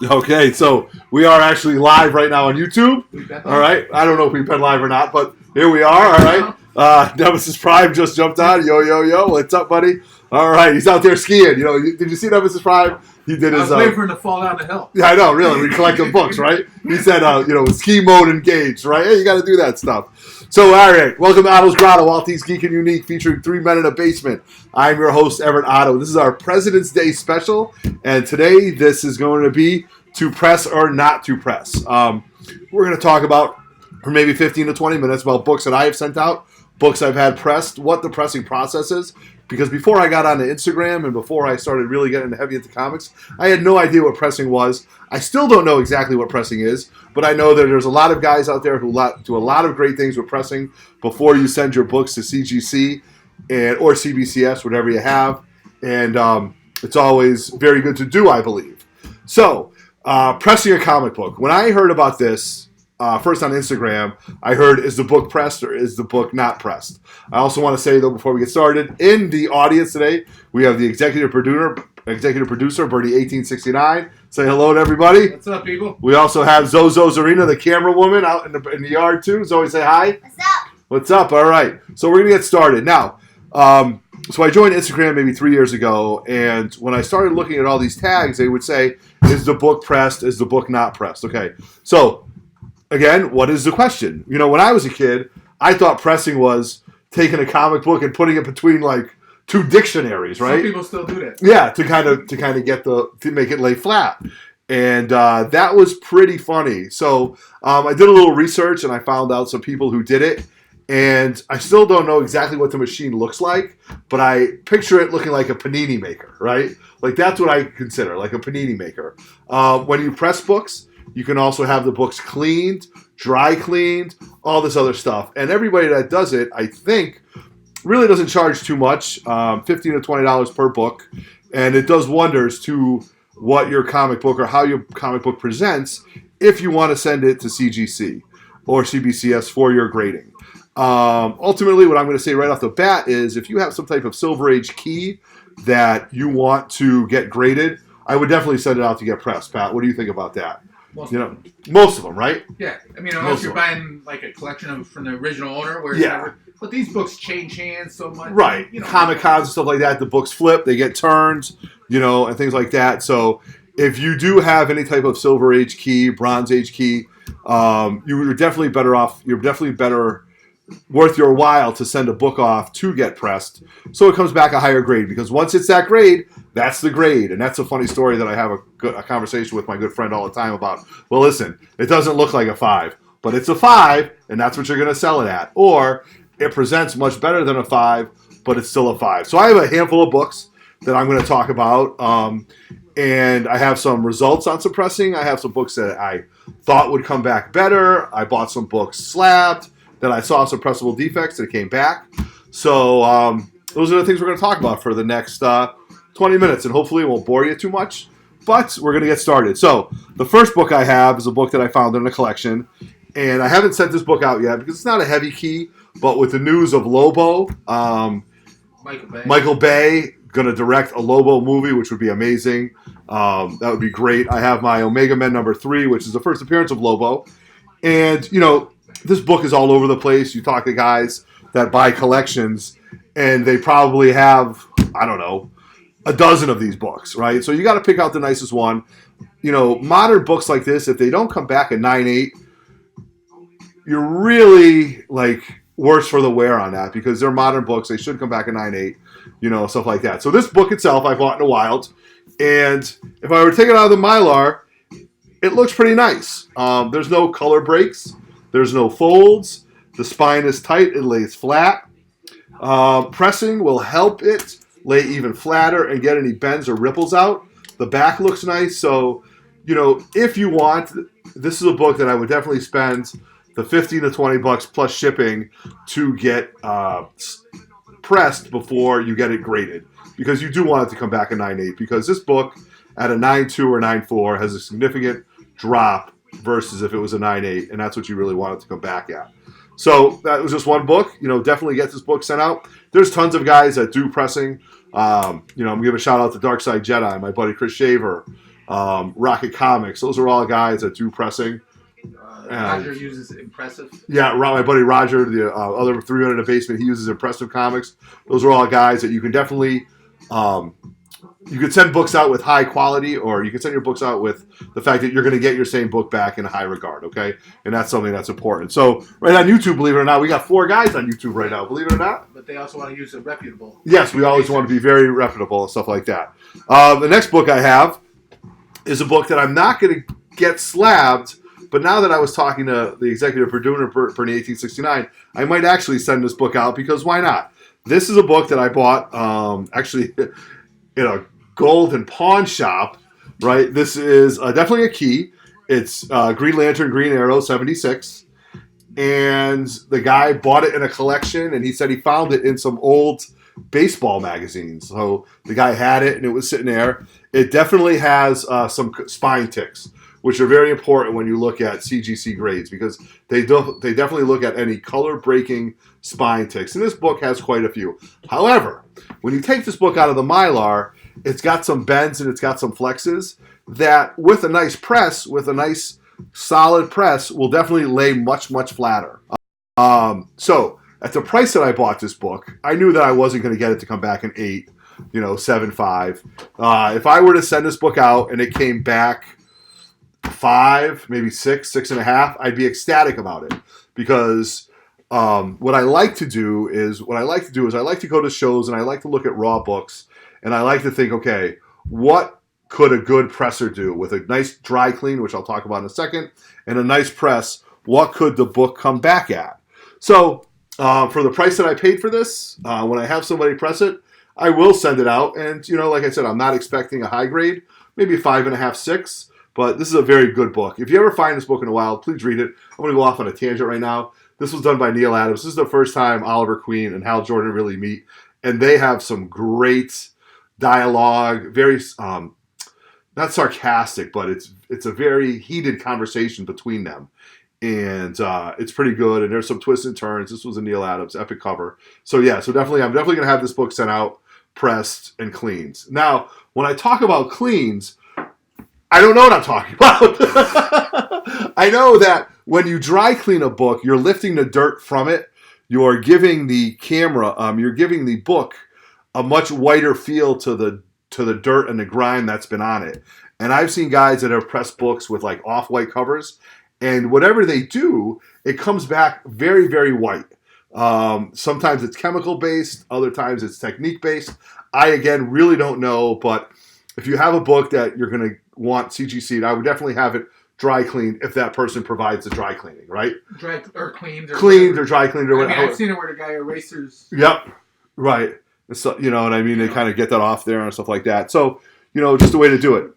Okay, so we are actually live right now on YouTube. All right, I don't know if we've been live or not, but here we are. All right, Nemesis Prime just jumped on. Yo, yo, yo, what's up, buddy? All right, he's out there skiing. You know, did you see Nemesis Prime? He did his. I was waiting for him to fall down the hill. Yeah, I know. Really, we collect the books, right? He said, ski mode engaged, right? Hey, you got to do that stuff. So, all right, welcome to Otto's Grotto, all things geek and unique, featuring 3 men in a basement. I'm your host, Everett Otto. This is our President's Day special, and today this is going to be to press or not to press. We're going to talk about, for maybe 15 to 20 minutes, about books that I have sent out, books I've had pressed, what the pressing process is. Because before I got onto Instagram and before I started really getting heavy into comics, I had no idea what pressing was. I still don't know exactly what pressing is, but I know that there's a lot of guys out there who do a lot of great things with pressing before you send your books to CGC or CBCS, whatever you have. And it's always very good to do, I believe. So, pressing a comic book. When I heard about this, first on Instagram, I heard, is the book pressed or is the book not pressed? I also want to say, though, before we get started, in the audience today, we have the executive producer, Bertie1869. Say hello to everybody. What's up, people? We also have Zozo Zarina, the camera woman, out in the yard, too. Zoe, say hi. What's up? What's up? All right. So we're going to get started. Now, so I joined Instagram maybe 3 years ago, and when I started looking at all these tags, they would say, is the book pressed? Is the book not pressed? Okay. So, again, what is the question? You know, when I was a kid, I thought pressing was taking a comic book and putting it between like two dictionaries, right? Some people still do that. Yeah, to kind of get to make it lay flat, and that was pretty funny. So I did a little research and I found out some people who did it, and I still don't know exactly what the machine looks like, but I picture it looking like a panini maker, right? Like that's what I consider like a panini maker. When you press books, you can also have the books cleaned, dry cleaned, all this other stuff. And everybody that does it, I think, really doesn't charge too much, $15 to $20 per book. And it does wonders to what your comic book or how your comic book presents if you want to send it to CGC or CBCS for your grading. Ultimately, what I'm going to say right off the bat is if you have some type of Silver Age key that you want to get graded, I would definitely send it out to get pressed. Pat, what do you think about that? Most of them, right? Yeah, I mean, unless you're buying like a collection from the original owner, where but these books change hands so much, right? Comic Cons and stuff like that, the books flip, they get turned, and things like that. So if you do have any type of Silver Age key, Bronze Age key, you're definitely better off. You're definitely better worth your while to send a book off to get pressed, so it comes back a higher grade. Because once it's that grade, that's the grade. And that's a funny story that I have a conversation with my good friend all the time about. Well, listen, it doesn't look like a 5, but it's a 5, and that's what you're going to sell it at. Or it presents much better than a 5, but it's still a 5. So I have a handful of books that I'm going to talk about, and I have some results on suppressing. I have some books that I thought would come back better. I bought some books slabbed that I saw suppressible defects that came back. So those are the things we're going to talk about for the next 20 minutes, and hopefully it won't bore you too much, but we're going to get started. So the first book I have is a book that I found in a collection, and I haven't sent this book out yet because it's not a heavy key, but with the news of Lobo, Michael Bay going to direct a Lobo movie, which would be amazing. That would be great. I have my Omega Men number 3, which is the first appearance of Lobo, and, this book is all over the place. You talk to guys that buy collections, and they probably have, I don't know, a dozen of these books, right? So you got to pick out the nicest one. Modern books like this, if they don't come back at 9.8, you're really worse for the wear on that, because they're modern books. They should come back at 9.8, stuff like that. So this book itself, I bought in the wild, and if I were to take it out of the Mylar, it looks pretty nice. There's no color breaks. There's no folds. The spine is tight. It lays flat. Pressing will help it lay even flatter and get any bends or ripples out. The back looks nice. So, if you want, this is a book that I would definitely spend the $15 to $20 plus shipping to get pressed before you get it graded. Because you do want it to come back at 9.8. Because this book at a 9.2 or 9.4 has a significant drop versus if it was a 9.8, and that's what you really want it to come back at. So that was just one book. Definitely get this book sent out. There's tons of guys that do pressing. I'm going to give a shout out to Dark Side Jedi, my buddy Chris Shaver, Rocket Comics. Those are all guys that do pressing. Roger uses Impressive. Yeah, my buddy Roger, the other 3meninabasement, he uses Impressive Comics. Those are all guys that you can definitely. You could send books out with high quality, or you can send your books out with the fact that you're going to get your same book back in a high regard, okay? And that's something that's important. So right on YouTube, believe it or not, we got 4 guys on YouTube right now, believe it or not. But they also want to use a reputable. Yes, we always want to be very reputable and stuff like that. The next book I have is a book that I'm not going to get slabbed, but now that I was talking to the executive producer, Bernie 1869, I might actually send this book out because why not? This is a book that I bought actually in a gold and pawn shop, right? This is definitely a key. It's Green Lantern, Green Arrow, 76. And the guy bought it in a collection, and he said he found it in some old baseball magazines. So the guy had it, and it was sitting there. It definitely has some spine ticks, which are very important when you look at CGC grades, because they definitely look at any color-breaking spine ticks. And this book has quite a few. However, when you take this book out of the Mylar, it's got some bends and it's got some flexes that, with a nice press, with a nice solid press, will definitely lay much, much flatter. So at the price that I bought this book, I knew that I wasn't going to get it to come back an 8, 7.5. If I were to send this book out and it came back 5, maybe 6, 6.5, I'd be ecstatic about it, because what I like to do is I like to go to shows and I like to look at raw books, and I like to think, okay, what could a good presser do with a nice dry clean, which I'll talk about in a second, and a nice press? What could the book come back at? So for the price that I paid for this, when I have somebody press it, I will send it out. And like I said, I'm not expecting a high grade, maybe 5.5, 6. But this is a very good book. If you ever find this book in the wild, please read it. I'm going to go off on a tangent right now. This was done by Neil Adams. This is the first time Oliver Queen and Hal Jordan really meet. And they have some great dialogue, very, not sarcastic, but it's a very heated conversation between them. And it's pretty good. And there's some twists and turns. This was a Neil Adams epic cover. So I'm definitely going to have this book sent out, pressed, and cleaned. Now, when I talk about cleans, I don't know what I'm talking about. I know that when you dry clean a book, you're lifting the dirt from it. You're giving the camera, you're giving the book a much whiter feel to the dirt and the grime that's been on it. And I've seen guys that have pressed books with like off-white covers, and whatever they do, it comes back very, very white. Sometimes it's chemical-based, other times it's technique-based. I, again, really don't know, but if you have a book that you're going to want CGC'd, I would definitely have it dry cleaned if that person provides the dry cleaning, right? Dry or cleaned. Cleaned or dry cleaned or whatever. I've seen it where the guy erasers. Yep. Right. So, you know what I mean? They kind of get that off there and stuff like that. So, just a way to do it.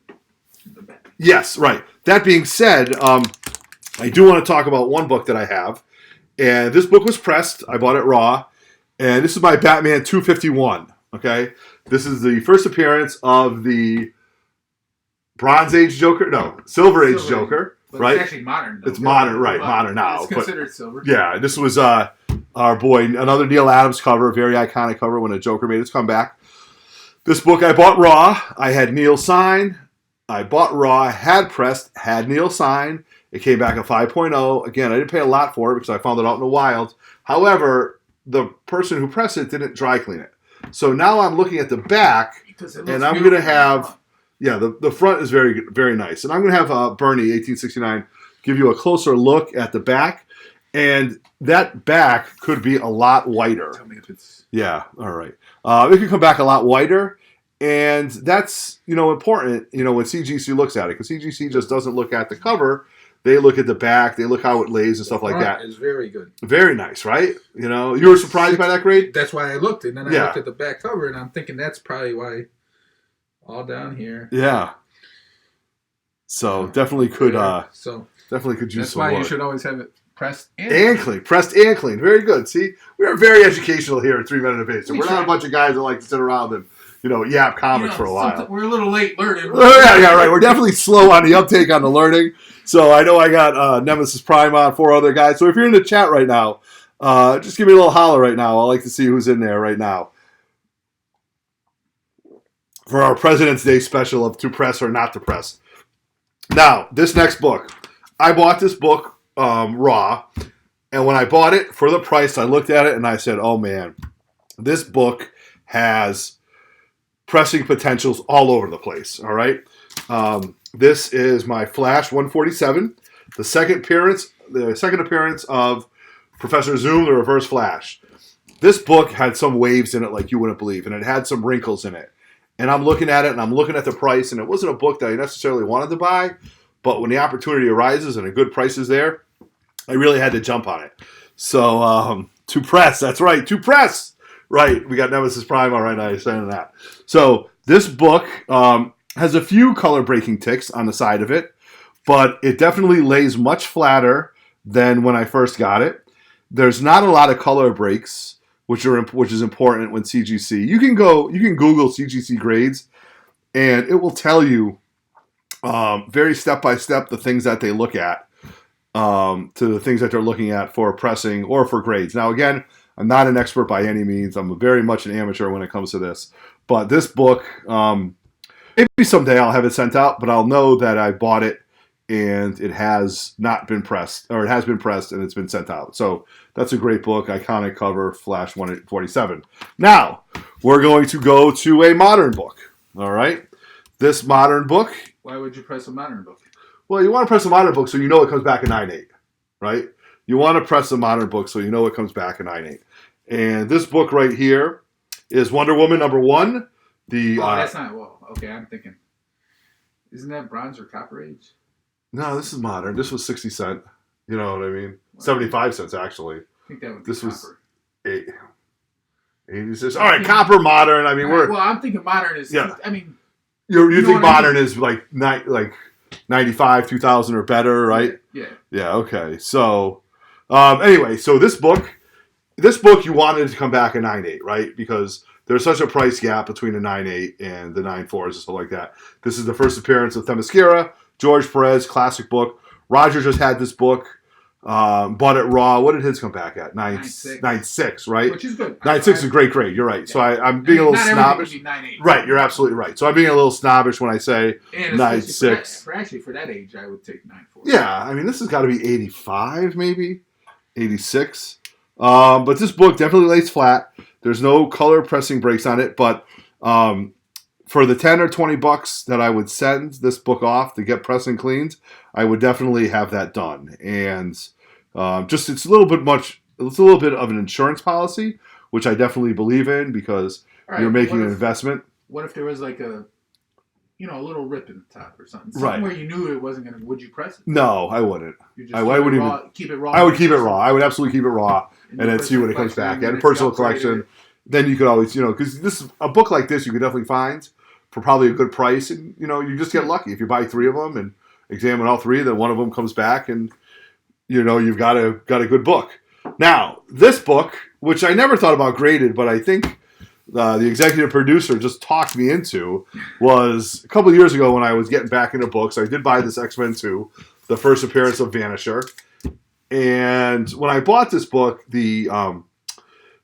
Yes, right. That being said, I do want to talk about one book that I have. And this book was pressed. I bought it raw. And this is my Batman 251. Okay? This is the first appearance of the Bronze Age Joker. No, Silver Age Joker. But right? It's actually modern, though. It's modern, right. Modern now. It's considered silver. Yeah, this was our boy, another Neil Adams cover, very iconic cover when a Joker made its comeback. This book I bought raw. I had Neil sign. I bought raw, had pressed, had Neil sign. It came back a 5.0. Again, I didn't pay a lot for it because I found it out in the wild. However, the person who pressed it didn't dry clean it. So now I'm looking at the back, and I'm going to have, the front is very, very nice. And I'm going to have Bernie, 1869, give you a closer look at the back. And that back could be a lot whiter. Tell me if it's... Yeah, all right. It could come back a lot whiter. And that's, important, when CGC looks at it. Because CGC just doesn't look at the cover. They look at the back. They look how it lays and stuff like that. It's very good. Very nice, right? You were surprised by that grade? That's why I looked. And then I looked at the back cover, and I'm thinking that's probably why all down here. Yeah. So definitely could definitely could use that's some why work. You should always have it pressed and clean. Pressed and clean. Very good. See, we are very educational here at 3 Men in a Basement. We're not a bunch of guys that like to sit around and yap comics for a while. We're a little late learning. Yeah, right. We're definitely slow on the uptake on the learning. So I know I got Nemesis Prime on, 4 other guys. So if you're in the chat right now, just give me a little holler right now. I like to see who's in there right now. for our President's Day special of to press or not to press. Now, this next book. I bought this book raw, and when I bought it for the price, I looked at it and I said, oh man, this book has pressing potentials all over the place, all right? This is my Flash 147, the second appearance of Professor Zoom, the Reverse Flash. This book had some waves in it like you wouldn't believe, and it had some wrinkles in it. And I'm looking at it, and I'm looking at the price, and it wasn't a book that I necessarily wanted to buy, but when the opportunity arises and a good price is there, I really had to jump on it. So, to press, that's right, to press! Right, we got Nemesis Prime, all right, I saying that. So, this book has a few color-breaking ticks on the side of it, but it definitely lays much flatter than when I first got it. There's not a lot of color breaks, which is important when CGC. You can Google CGC grades, and it will tell you very step by step the things that they look at, to the things that they're looking at for pressing or for grades. Now, again, I'm not an expert by any means. I'm very much an amateur when it comes to this. But this book, maybe someday I'll have it sent out, but I'll know that I bought it and it has not been pressed, or it has been pressed and it's been sent out. So that's a great book, iconic cover, Flash 147. Now, we're going to go to a modern book, all right? This modern book. Why would you press a modern book? Well, you want to press a modern book so you know it comes back in 9.8, right? You want to press a modern book so you know it comes back in 9.8. And this book right here is Wonder Woman #1. That's not, well, okay, I'm thinking. Isn't that Bronze or Copper Age? No, this is modern. This was 60 cents. You know what I mean? 75 cents, actually. I think that would be this Copper. Was 86. All right, Copper, modern. I mean, well, I'm thinking modern is, yeah. I mean. You think modern is like 95, 2000 or better, right? Yeah. Yeah, okay. So, anyway, so this book you wanted to come back in 9.8, right? Because there's such a price gap between the 9.8 and the 9.4s and stuff like that. This is the first appearance of Themyscira, George Perez, classic book. Roger just had this book, bought it raw. What did his come back at? 9.6, right? Which is good. 9.6 is a great grade. You're right. Yeah. So I'm being a little snobbish. Right, you're absolutely right. So I'm being a little snobbish when I say 9.6. For that age, I would take 9.4. Yeah, I mean, this has got to be 85, maybe 86. But this book definitely lays flat. There's no color pressing breaks on it, but for the 10 or 20 bucks that I would send this book off to get pressing cleaned, I would definitely have that done. And it's a little bit of an insurance policy, which I definitely believe in because you're making an investment. What if there was like a little rip in the top or something? Right. Where you knew it wasn't going to, would you press it? No, I wouldn't. I wouldn't even keep it raw. I would keep it raw. I would absolutely keep it raw and then see what it comes back at. A personal collection. Then you could always, because a book like this you could definitely find for probably a good price, and you just get lucky if you buy 3 of them and examine all 3. Then one of them comes back, and you've got a good book. Now this book, which I never thought about graded, but I think the executive producer just talked me into, was a couple of years ago when I was getting back into books. I did buy this X-Men 2, the first appearance of Vanisher, and when I bought this book, the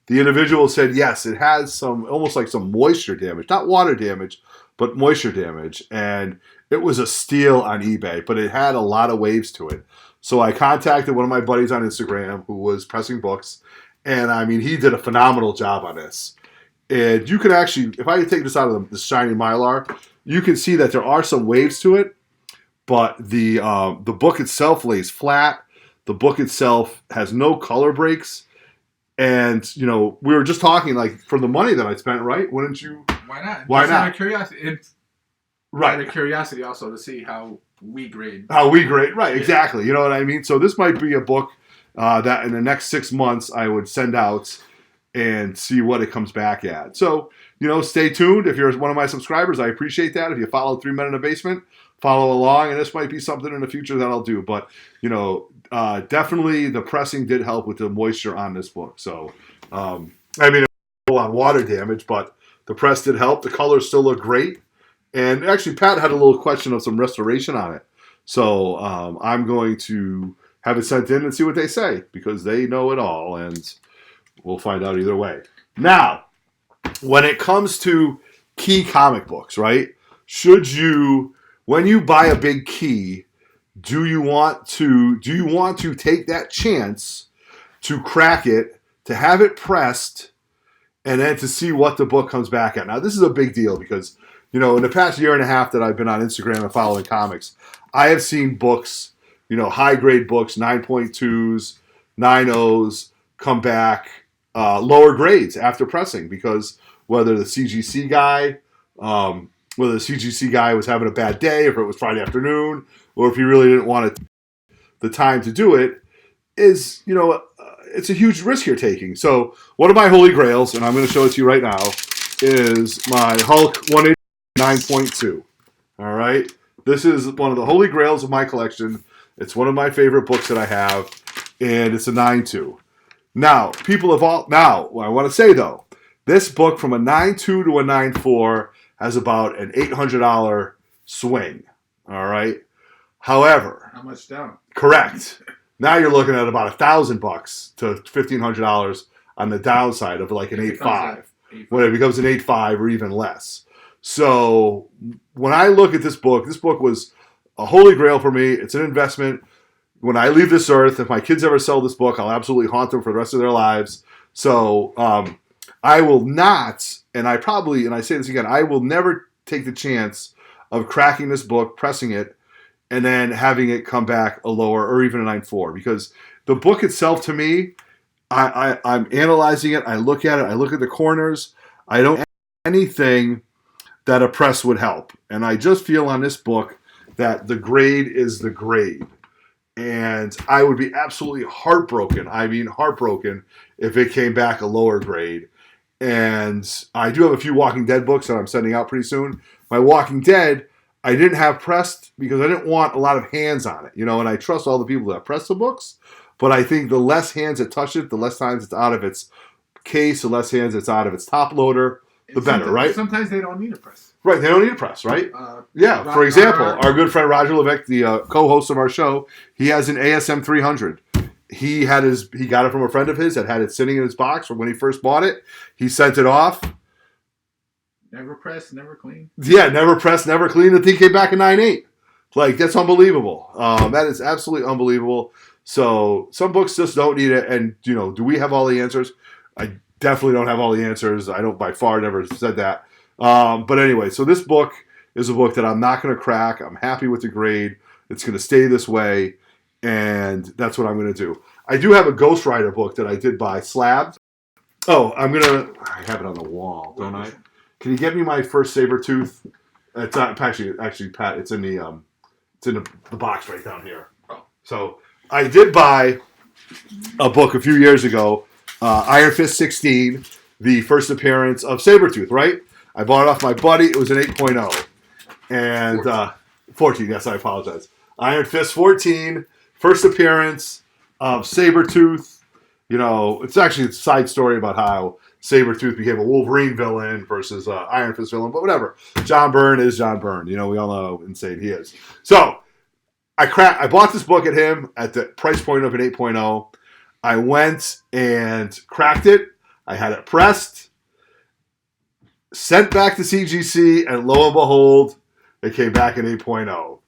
individual said, yes, it has almost like some moisture damage. Not water damage, but moisture damage. And it was a steal on eBay, but it had a lot of waves to it. So I contacted one of my buddies on Instagram who was pressing books. And, I mean, he did a phenomenal job on this. And you could actually, if I take this out of the shiny Mylar, you can see that there are some waves to it. But the book itself lays flat. The book itself has no color breaks. And, we were just talking, like, for the money that I spent, right? Wouldn't you? Why not? Why not? Out of curiosity. It's out of curiosity also to see how we grade. Right, yeah. Exactly. You know what I mean? So this might be a book that in the next 6 months I would send out and see what it comes back at. So, stay tuned. If you're one of my subscribers, I appreciate that. If you follow 3 Men in a Basement, follow along. And this might be something in the future that I'll do. But, definitely the pressing did help with the moisture on this book. So, on water damage, but the press did help. The colors still look great. And actually, Pat had a little question of some restoration on it. So, I'm going to have it sent in and see what they say because they know it all. And we'll find out either way. Now, when it comes to key comic books, right? Should you, when you buy a big key, do you want to take that chance to crack it, to have it pressed, and then to see what the book comes back at? Now, this is a big deal because, in the past year and a half that I've been on Instagram and following comics, I have seen books, high-grade books, 9.2s, 9.0s, come back lower grades after pressing because whether the CGC guy was having a bad day, if it was Friday afternoon, or if he really didn't want the time to do it, is, it's a huge risk you're taking. So one of my holy grails, and I'm going to show it to you right now, is my Hulk 189.2. All right? This is one of the holy grails of my collection. It's one of my favorite books that I have, and it's a 9.2. Now, I want to say, though, this book from a 9.2 to a 9.4 has about an $800 swing. All right? However, how much down? Correct. Now you're looking at about $1,000 to $1,500 on the downside of like an 8.5. When it becomes an 8.5 or even less. So when I look at this book was a holy grail for me. It's an investment. When I leave this earth, if my kids ever sell this book, I'll absolutely haunt them for the rest of their lives. So I will not, and I say this again, I will never take the chance of cracking this book, pressing it, and then having it come back a lower or even a 9.4. Because the book itself, to me, I'm analyzing it. I look at it. I look at the corners. I don't anything that a press would help. And I just feel on this book that the grade is the grade. And I would be absolutely heartbroken. I mean heartbroken if it came back a lower grade. And I do have a few Walking Dead books that I'm sending out pretty soon. My Walking Dead, I didn't have pressed because I didn't want a lot of hands on it. And I trust all the people that press the books. But I think the less hands that touch it, the less times it's out of its case, the less hands it's out of its top loader, the better, right? Sometimes they don't need a press. Right, they don't need a press, right? For example, our good friend Roger Levesque, the co-host of our show, he has an ASM 300. He got it from a friend of his that had it sitting in his box from when he first bought it. He sent it off. Never pressed, never cleaned. Yeah, never pressed, never cleaned. The thing came back in 9.8. Like, that's unbelievable. That is absolutely unbelievable. So some books just don't need it. And, do we have all the answers? I definitely don't have all the answers. I don't by far never said that. But anyway, so this book is a book that I'm not going to crack. I'm happy with the grade. It's going to stay this way. And that's what I'm going to do. I do have a Ghost Rider book that I did buy slabbed. Oh, I have it on the wall, don't I? Can you get me my first Sabretooth? It's not, actually, Pat, it's in the box right down here. So I did buy a book a few years ago, Iron Fist 16, the first appearance of Sabretooth, right? I bought it off my buddy. It was an 8.0. And 14, yes, I apologize. Iron Fist 14, first appearance of Sabretooth. It's actually a side story about how Sabretooth became a Wolverine villain versus Iron Fist villain, but whatever. John Byrne is John Byrne. We all know how insane he is. So I bought this book at him at the price point of an 8.0. I went and cracked it. I had it pressed, sent back to CGC, and lo and behold, it came back in 8.0.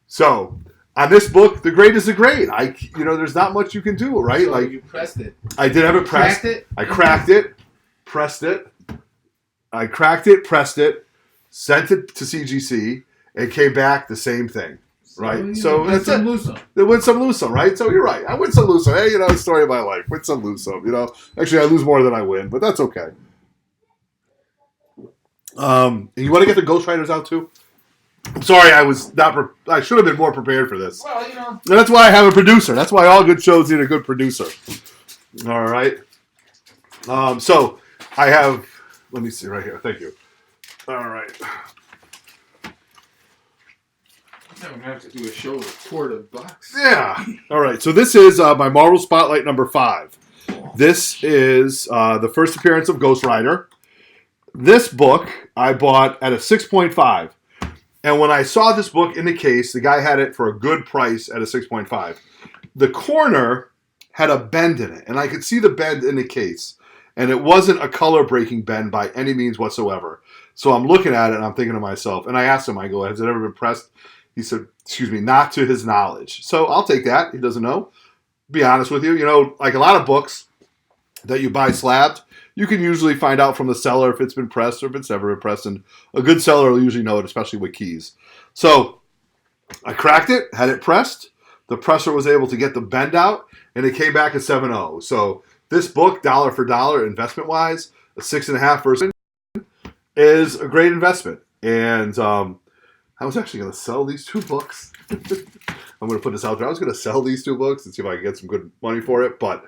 So on this book, the grade is the grade. There's not much you can do, right? So you pressed it. I did have it pressed. I cracked it, pressed it. I cracked it, pressed it, sent it to CGC, and came back the same thing. Right, so that's it. Win some, lose some, right? So you're right. I win some, lose some. Hey, the story of my life. Win some, lose some. Actually, I lose more than I win, but that's okay. And you want to get the Ghost Riders out too? I'm sorry, I should have been more prepared for this. Well, And that's why I have a producer. That's why all good shows need a good producer. All right. So I have. Let me see right here. Thank you. All right. I'm going to have to do a show report of box. Yeah. All right. So this is my Marvel Spotlight number 5. This is the first appearance of Ghost Rider. This book I bought at a 6.5. And when I saw this book in the case, the guy had it for a good price at a 6.5. The corner had a bend in it. And I could see the bend in the case. And it wasn't a color-breaking bend by any means whatsoever. So I'm looking at it and I'm thinking to myself, and I asked him, I go, has it ever been pressed? He said, excuse me, not to his knowledge. So I'll take that. He doesn't know. Be honest with you. You know, like a lot of books that you buy slabbed, you can usually find out from the seller if it's been pressed or if it's never been pressed. And a good seller will usually know it, especially with keys. So I cracked it, had it pressed. The presser was able to get the bend out, and it came back at 7.0. So this book, dollar for dollar, investment-wise, a 6.5 version, is a great investment. And I was actually going to sell these 2 books. I'm going to put this out there. I was going to sell these 2 books and see if I could get some good money for it. But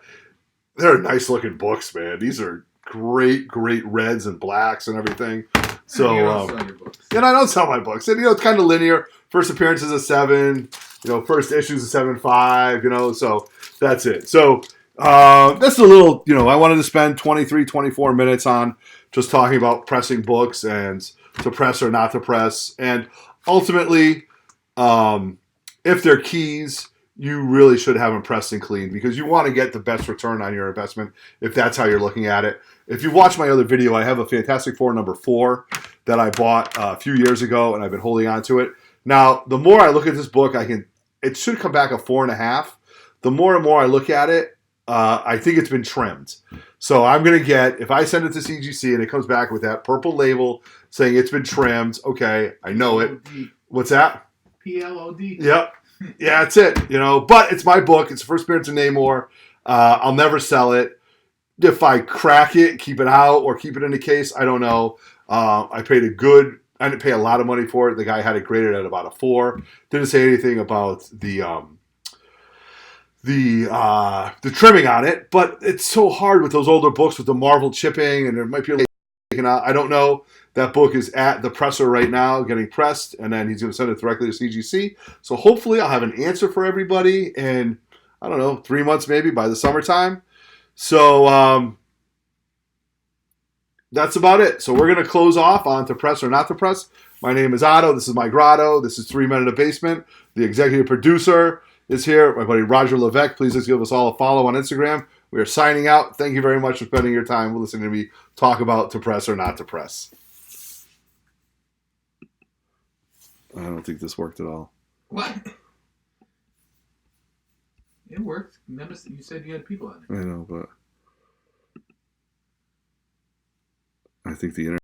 they're nice-looking books, man. These are great reds and blacks and everything. So, you don't sell your books. And I don't sell my books. And, you know, it's kind of linear. First appearance is a 7. You know, first issue is a 7.5. You know, so that's it. So that's a little, you know, I wanted to spend 23, 24 minutes on just talking about pressing books and to press or not to press. And ultimately, if they're keys, you really should have them pressed and cleaned because you want to get the best return on your investment if that's how you're looking at it. If you watch my other video, I have a Fantastic Four number 4 that I bought a few years ago, and I've been holding on to it. Now, the more I look at this book, it should come back a 4.5. The more and more I look at it, I think it's been trimmed. So I'm going to get, if I send it to CGC and it comes back with that purple label saying it's been trimmed, okay, I know it. What's that? PLOD. Yep. Yeah, that's it. You know, but it's my book. It's the first appearance of Namor. I'll never sell it. If I crack it, keep it out, or keep it in the case, I don't know. I didn't pay a lot of money for it. The guy had it graded at about a 4. Didn't say anything about the trimming on it, but it's so hard with those older books with the Marvel chipping, and there might be a taken out. I don't know. That book is at the presser right now, getting pressed, and then he's going to send it directly to CGC. So hopefully I'll have an answer for everybody in, I don't know, 3 months maybe by the summertime. So that's about it. So we're going to close off on to press or not to press. My name is Otto. This is my grotto. This is 3 Men in a Basement. The executive producer is here. My buddy Roger Levesque. Please just give us all a follow on Instagram. We are signing out. Thank you very much for spending your time listening to me talk about to press or not to press. I don't think this worked at all. What? It worked. You said you had people on it. I know, but I think the internet